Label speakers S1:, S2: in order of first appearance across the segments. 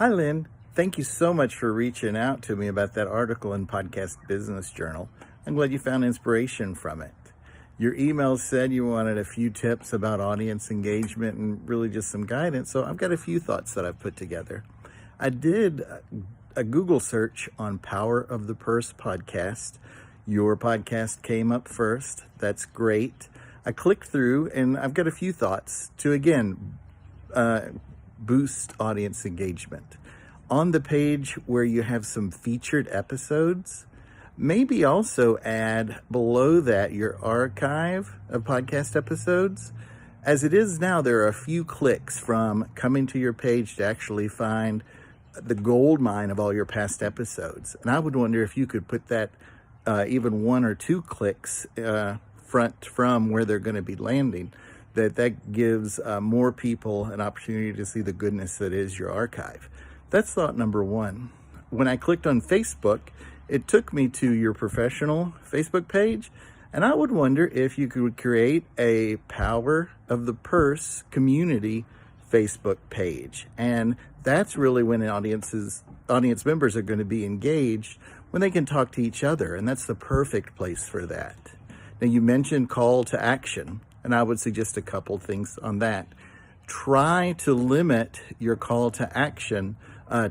S1: Hi, Lynn. Thank you so much for reaching out to me about that article in Podcast Business Journal. I'm glad you found inspiration from it. Your email said you wanted a few tips about audience engagement and really just some guidance, so I've got a few thoughts that I've put together. I did a Google search on Power of the Purse podcast. Your podcast came up first. That's great. I clicked through and I've got a few thoughts to, again, boost audience engagement. On the page where you have some featured episodes, maybe also add below that your archive of podcast episodes. As it is now, there are a few clicks from coming to your page to actually find the gold mine of all your past episodes. And I would wonder if you could put that even 1 or 2 clicks front from where they're going to be landing, that gives more people an opportunity to see the goodness that is your archive. That's thought number 1. When I clicked on Facebook, it took me to your professional Facebook page, and I would wonder if you could create a Power of the Purse community Facebook page. And that's really when audience members are going to be engaged, when they can talk to each other, and that's the perfect place for that. Now, you mentioned call to action, and I would suggest a couple things on that. Try to limit your call to action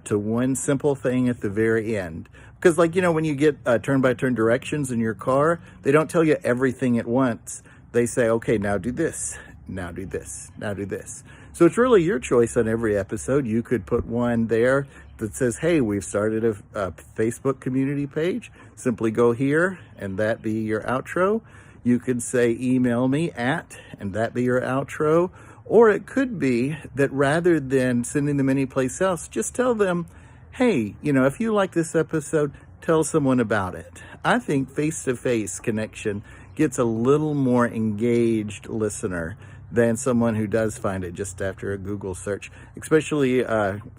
S1: to one simple thing at the very end. Because when you get turn-by-turn directions in your car, they don't tell you everything at once. They say, okay, now do this, now do this, now do this. So it's really your choice on every episode. You could put one there that says, hey, we've started a Facebook community page. Simply go here, and that be your outro. You could say, email me at, and that be your outro. Or it could be that rather than sending them anyplace else, just tell them, hey, if you like this episode, tell someone about it. I think face-to-face connection gets a little more engaged listener than someone who does find it just after a Google search, especially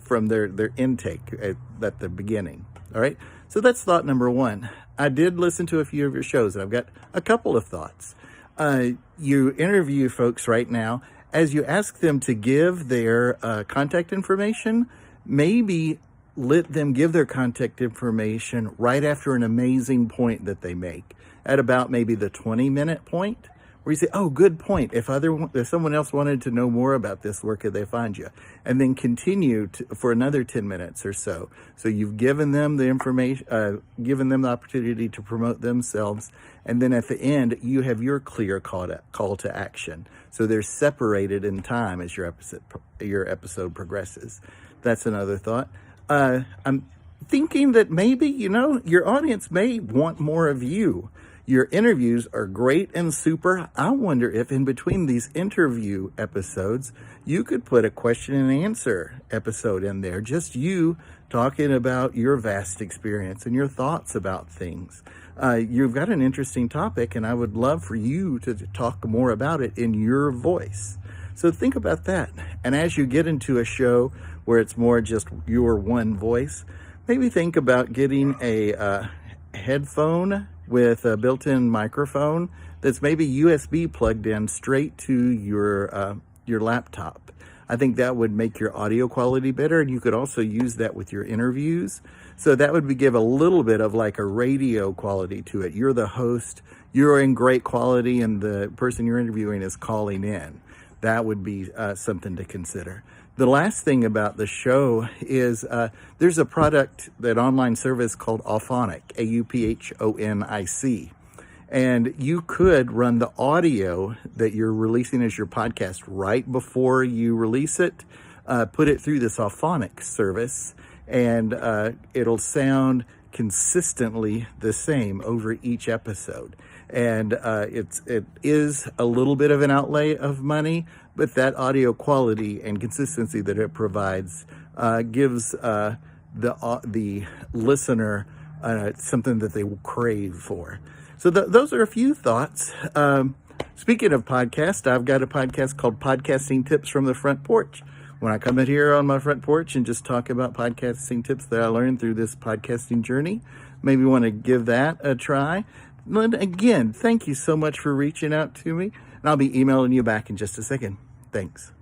S1: from their intake at the beginning. All right, so that's thought number 1. I did listen to a few of your shows, and I've got a couple of thoughts. You interview folks right now. As you ask them to give their contact information, maybe let them give their contact information right after an amazing point that they make, at about maybe the 20-minute point, where you say, oh, good point. If someone else wanted to know more about this, where could they find you? And then continue for another 10 minutes or so. So you've given them the information, given them the opportunity to promote themselves. And then at the end, you have your clear call to action. So they're separated in time as your episode progresses. That's another thought. I'm thinking that maybe, your audience may want more of you. Your interviews are great and super. I wonder if in between these interview episodes, you could put a question and answer episode in there. Just you talking about your vast experience and your thoughts about things. You've got an interesting topic, and I would love for you to talk more about it in your voice. So think about that. And as you get into a show where it's more just your one voice, maybe think about getting a headphone with a built-in microphone that's maybe USB plugged in straight to your laptop. I think that would make your audio quality better, and you could also use that with your interviews. So that would give a little bit of like a radio quality to it. You're the host, you're in great quality, and the person you're interviewing is calling in. That would be something to consider. The last thing about the show is there's a online service called Auphonic, Auphonic. And you could run the audio that you're releasing as your podcast right before you release it, put it through this Auphonic service, and it'll sound consistently the same over each episode. And it is a little bit of an outlay of money, but that audio quality and consistency that it provides gives the listener something that they will crave for. So those are a few thoughts. Speaking of podcasts, I've got a podcast called Podcasting Tips from the Front Porch. When I come in here on my front porch and just talk about podcasting tips that I learned through this podcasting journey, maybe want to give that a try. Again, thank you so much for reaching out to me, and I'll be emailing you back in just a second. Thanks.